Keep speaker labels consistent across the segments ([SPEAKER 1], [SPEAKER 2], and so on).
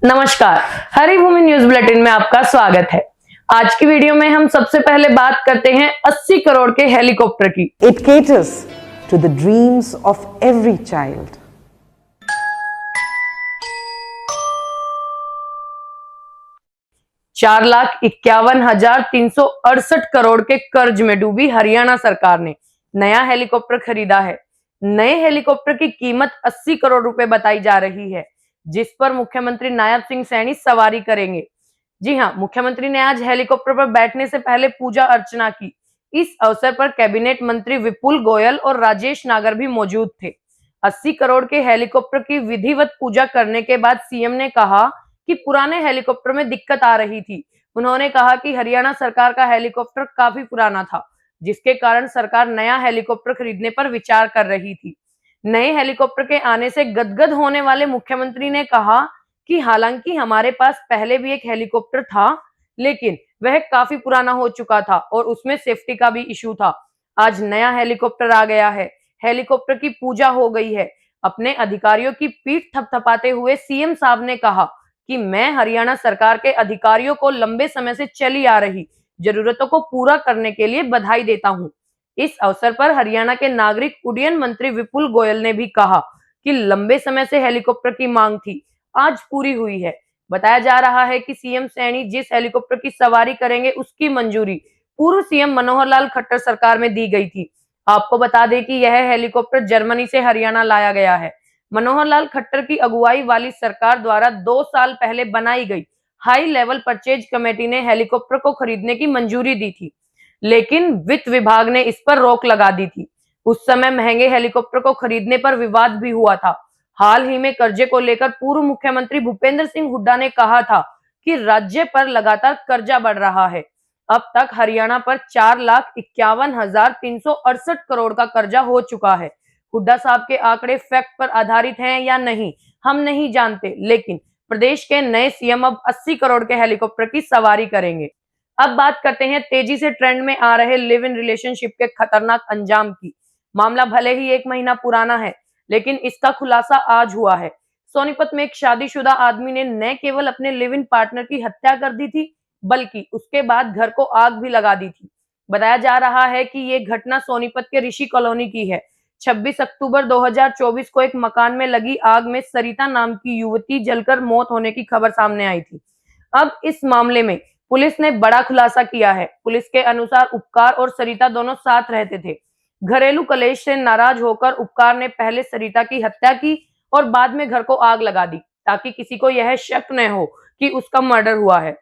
[SPEAKER 1] नमस्कार, Haribhoomi news bulletin में आपका स्वागत है। आज की वीडियो में हम सबसे पहले बात करते हैं 80 करोड़ के हेलीकॉप्टर की।
[SPEAKER 2] It caters to the dreams of every child.
[SPEAKER 1] चार लाख 51,368 करोड़ के कर्ज में डूबी हरियाणा सरकार ने नया हेलीकॉप्टर खरीदा है। नए हेलीकॉप्टर की कीमत 80 करोड़ रुपए बताई जा रही है, जिस पर मुख्यमंत्री नायब सिंह सैनी सवारी करेंगे। जी हां, मुख्यमंत्री ने आज हेलीकॉप्टर पर बैठने से पहले पूजा अर्चना की। इस अवसर पर कैबिनेट मंत्री विपुल गोयल और राजेश नागर भी मौजूद थे। 80 करोड़ के हेलीकॉप्टर की विधिवत पूजा करने के बाद सीएम ने कहा कि पुराने हेलीकॉप्टर में दिक्कत आ रही थी। उन्होंने कहा कि हरियाणा सरकार का हेलीकॉप्टर काफी पुराना था, जिसके कारण सरकार नया हेलीकॉप्टर खरीदने पर विचार कर रही थी। नए हेलीकॉप्टर के आने से गदगद होने वाले मुख्यमंत्री ने कहा कि हालांकि हमारे पास पहले भी एक हेलीकॉप्टर था, लेकिन वह काफी पुराना हो चुका था और उसमें सेफ्टी का भी इशू था। आज नया हेलीकॉप्टर आ गया है, हेलीकॉप्टर की पूजा हो गई है। अपने अधिकारियों की पीठ थपथपाते हुए सीएम साहब ने कहा कि मैं हरियाणा सरकार के अधिकारियों को लंबे समय से चली आ रही जरूरतों को पूरा करने के लिए बधाई देता हूं। इस अवसर पर हरियाणा के नागरिक उड्डयन मंत्री विपुल गोयल ने भी कहा कि लंबे समय से हेलीकॉप्टर की मांग थी, आज पूरी हुई है। बताया जा रहा है कि सीएम सैनी जिस हेलीकॉप्टर की सवारी करेंगे उसकी मंजूरी पूर्व सीएम मनोहर लाल खट्टर सरकार में दी गई थी। आपको बता दें कि यह हेलीकॉप्टर जर्मनी से हरियाणा लाया गया है। मनोहर लाल खट्टर की अगुवाई वाली सरकार द्वारा 2 साल पहले बनाई गई हाई लेवल परचेज कमेटी ने हेलीकॉप्टर को खरीदने की मंजूरी दी थी, लेकिन वित्त विभाग ने इस पर रोक लगा दी थी। उस समय महंगे हेलीकॉप्टर को खरीदने पर विवाद भी हुआ था। हाल ही में कर्जे को लेकर पूर्व मुख्यमंत्री भूपेंद्र सिंह हुड्डा ने कहा था कि राज्य पर लगातार कर्जा बढ़ रहा है। अब तक हरियाणा पर 4,51,368 करोड़ का कर्जा हो चुका है। हुड्डा साहब के आंकड़े फैक्ट पर आधारित हैं या नहीं, हम नहीं जानते, लेकिन प्रदेश के नए सीएम अब 80 करोड़ के हेलीकॉप्टर की सवारी करेंगे। अब बात करते हैं तेजी से ट्रेंड में आ रहे लिव इन रिलेशनशिप के खतरनाक अंजाम की। मामला भले ही 1 महीना पुराना है, लेकिन इसका खुलासा आज हुआ है। सोनीपत में एक शादीशुदा आदमी ने न केवल अपने लिव इन पार्टनर की हत्या कर दी थी, बल्कि उसके बाद घर को आग भी लगा दी थी। बताया जा रहा है कि ये घटना सोनीपत के ऋषि कॉलोनी की है। 26 अक्टूबर 2024 को एक मकान में लगी आग में सरिता नाम की युवती जलकर मौत होने की खबर सामने आई थी। अब इस मामले में पुलिस ने बड़ा खुलासा किया है। पुलिस के अनुसार उपकार और सरिता दोनों साथ रहते थे। घरेलू कलेश से नाराज होकर उपकार ने पहले सरिता की हत्या की और बाद में घर को आग लगा दी, ताकि किसी को यह शक न हो कि उसका मर्डर हुआ है।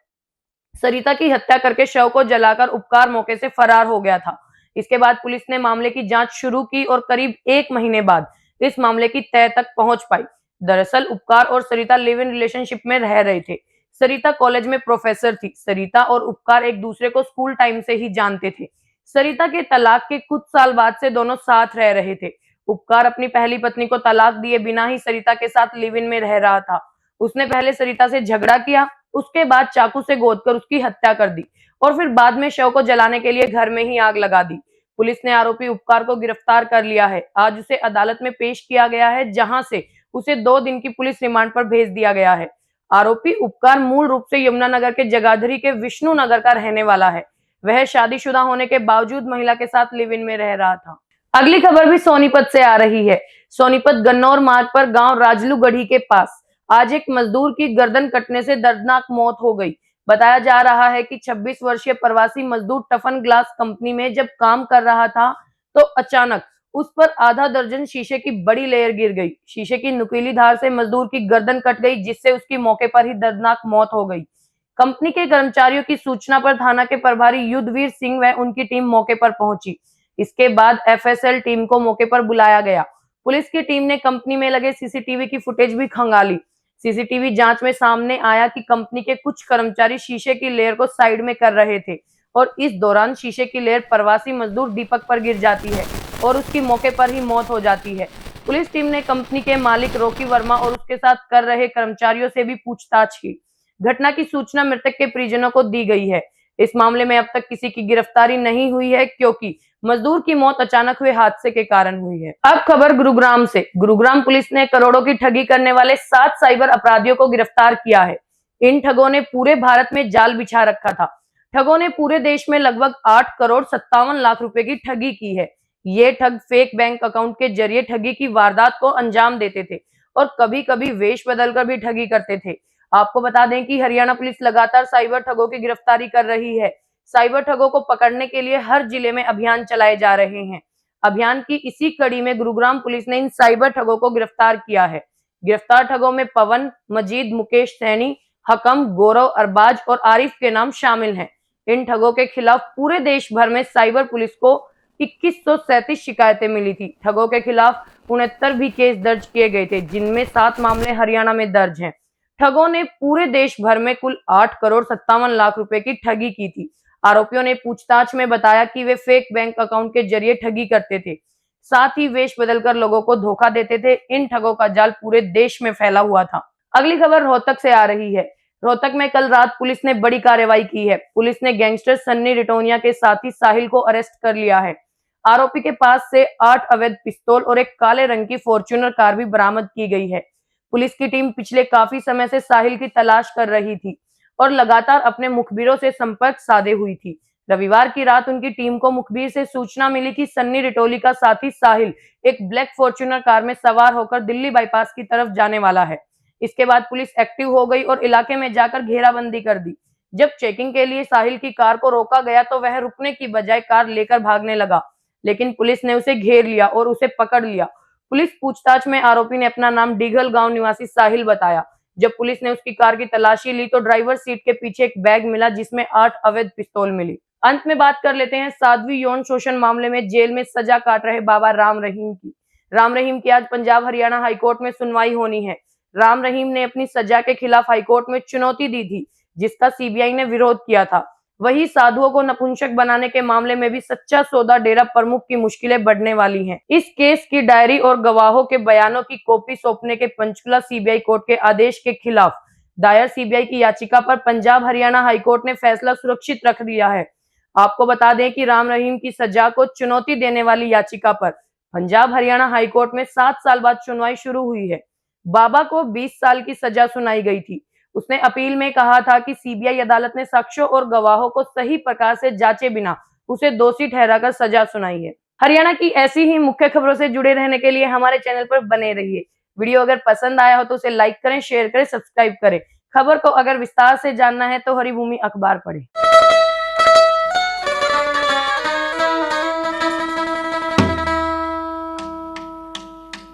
[SPEAKER 1] सरिता की हत्या करके शव को जलाकर उपकार मौके से फरार हो गया था। इसके बाद पुलिस ने मामले की जांच शुरू की और करीब 1 महीने बाद इस मामले की तह तक पहुंच पाई। दरअसल उपकार और सरिता लिव इन रिलेशनशिप में रह रहे थे। सरिता कॉलेज में प्रोफेसर थी। सरिता और उपकार एक दूसरे को स्कूल टाइम से ही जानते थे। सरिता के तलाक के कुछ साल बाद से दोनों साथ रह रहे थे। उपकार अपनी पहली पत्नी को तलाक दिए बिना ही सरिता के साथ लिव इन में रह रहा था। उसने पहले सरिता से झगड़ा किया, उसके बाद चाकू से गोदकर उसकी हत्या कर दी और फिर बाद में शव को जलाने के लिए घर में ही आग लगा दी। पुलिस ने आरोपी उपकार को गिरफ्तार कर लिया है। आज उसे अदालत में पेश किया गया है, जहां से उसे 2 दिन की पुलिस रिमांड पर भेज दिया गया है। आरोपी उपकार मूल रूप से यमुनानगर के जगाधरी के विष्णु नगर का रहने वाला है। वह शादीशुदा होने के बावजूद महिला के साथ लिव इन में रह रहा था। अगली खबर भी सोनीपत से आ रही है। सोनीपत गन्नौर मार्ग पर गांव राजलू गढ़ी के पास आज एक मजदूर की गर्दन कटने से दर्दनाक मौत हो गई। बताया जा रहा है कि 26 वर्षीय प्रवासी मजदूर टफन ग्लास कंपनी में जब काम कर रहा था, तो अचानक उस पर आधा दर्जन शीशे की बड़ी लेयर गिर गई। शीशे की नुकीली धार से मजदूर की गर्दन कट गई, जिससे उसकी मौके पर ही दर्दनाक मौत हो गई। कंपनी के कर्मचारियों की सूचना पर थाना के प्रभारी युद्धवीर सिंह व उनकी टीम मौके पर पहुंची। इसके बाद एफएसएल टीम को मौके पर बुलाया गया। पुलिस की टीम ने कंपनी में लगे सीसीटीवी की फुटेज भी खंगाली। सीसीटीवी जांच में सामने आया कि कंपनी के कुछ कर्मचारी शीशे की लेयर को साइड में कर रहे थे और इस दौरान शीशे की लेयर प्रवासी मजदूर दीपक पर गिर जाती है और उसकी मौके पर ही मौत हो जाती है। पुलिस टीम ने कंपनी के मालिक रॉकी वर्मा और उसके साथ कर रहे कर्मचारियों से भी पूछताछ की। घटना की सूचना मृतक के परिजनों को दी गई है। इस मामले में अब तक किसी की गिरफ्तारी नहीं हुई है, क्योंकि मजदूर की मौत अचानक हुए हादसे के कारण हुई है। अब खबर गुरुग्राम से। गुरुग्राम पुलिस ने करोड़ों की ठगी करने वाले 7 साइबर अपराधियों को गिरफ्तार किया है। इन ठगों ने पूरे भारत में जाल बिछा रखा था। ठगों ने पूरे देश में लगभग 8 करोड़ 57 लाख रुपए की ठगी की है। ये ठग फेक बैंक अकाउंट के जरिए ठगी की वारदात को अंजाम देते थे और कभी-कभी वेश बदलकर भी ठगी करते थे। आपको बता दें कि हरियाणा पुलिस लगातार साइबर ठगों की गिरफ्तारी कर रही है। साइबर ठगों को पकड़ने के लिए हर जिले में अभियान चलाए जा रहे हैं। अभियान की इसी कड़ी में गुरुग्राम पुलिस ने इन साइबर ठगों को गिरफ्तार किया है। गिरफ्तार ठगों में पवन, मजीद, मुकेश सैनी, हकम, गौरव, अरबाज और आरिफ के नाम शामिल हैं। इन ठगों के खिलाफ पूरे देश भर में साइबर पुलिस को 2137 शिकायतें मिली थी। ठगों के खिलाफ 69 भी केस दर्ज किए गए थे, जिनमें 7 मामले हरियाणा में दर्ज हैं। ठगों ने पूरे देश भर में कुल 8 करोड़ 57 लाख रुपए की ठगी की थी। आरोपियों ने पूछताछ में बताया कि वे फेक बैंक अकाउंट के जरिए ठगी करते थे, साथ ही वेश बदलकर लोगों को धोखा देते थे। इन ठगों का जाल पूरे देश में फैला हुआ था। अगली खबर रोहतक से आ रही है। रोहतक में कल रात पुलिस ने बड़ी कार्रवाई की है। पुलिस ने गैंगस्टर सन्नी रिटोनिया के साथी साहिल को अरेस्ट कर लिया है। आरोपी के पास से 8 अवैध पिस्तौल और एक काले रंग की फॉर्च्यूनर कार भी बरामद की गई है। पुलिस की टीम पिछले काफी समय से साहिल की तलाश कर रही थी और लगातार अपने मुखबिरों से संपर्क साधे हुई थी। रविवार की रात उनकी टीम को मुखबिर से सूचना मिली कि सन्नी रिटोली का साथी साहिल एक ब्लैक फॉर्च्यूनर कार में सवार होकर दिल्ली बाईपास की तरफ जाने वाला है। इसके बाद पुलिस एक्टिव हो गई और इलाके में जाकर घेराबंदी कर दी। जब चेकिंग के लिए साहिल की कार को रोका गया तो वह रुकने की बजाय कार लेकर भागने लगा, लेकिन पुलिस ने उसे घेर लिया और उसे पकड़ लिया। पुलिस पूछताछ में आरोपी ने अपना नाम डीगल गांव निवासी साहिल बताया। जब पुलिस ने उसकी कार की तलाशी ली तो ड्राइवर सीट के पीछे एक बैग मिला, जिसमें 8 अवैध पिस्तौल मिली। अंत में बात कर लेते हैं साध्वी यौन शोषण मामले में जेल में सजा काट रहे बाबा राम रहीम की। राम रहीम की आज पंजाब हरियाणा हाईकोर्ट में सुनवाई होनी है। राम रहीम ने अपनी सजा के खिलाफ हाईकोर्ट में चुनौती दी थी, जिसका सीबीआई ने विरोध किया था। वही साधुओं को नपुंसक बनाने के मामले में भी सच्चा सौदा डेरा प्रमुख की मुश्किलें बढ़ने वाली हैं। इस केस की डायरी और गवाहों के बयानों की कॉपी सौंपने के पंचकुला सीबीआई कोर्ट के आदेश के खिलाफ दायर सीबीआई की याचिका पर पंजाब हरियाणा हाईकोर्ट ने फैसला सुरक्षित रख दिया है। आपको बता दें कि राम रहीम की सजा को चुनौती देने वाली याचिका पर पंजाब हरियाणा हाईकोर्ट में 7 साल बाद सुनवाई शुरू हुई है। बाबा को 20 साल की सजा सुनाई गई थी। उसने अपील में कहा था कि सीबीआई अदालत ने साक्ष्यों और गवाहों को सही प्रकार से जांचे बिना उसे दोषी ठहराकर सजा सुनाई है। हरियाणा की ऐसी ही मुख्य खबरों से जुड़े रहने के लिए हमारे चैनल पर बने रहिए। वीडियो अगर पसंद आया हो तो उसे लाइक करें, शेयर करें, सब्सक्राइब करें। खबर को अगर विस्तार से जानना है तो हरिभूमि अखबार पढ़ें।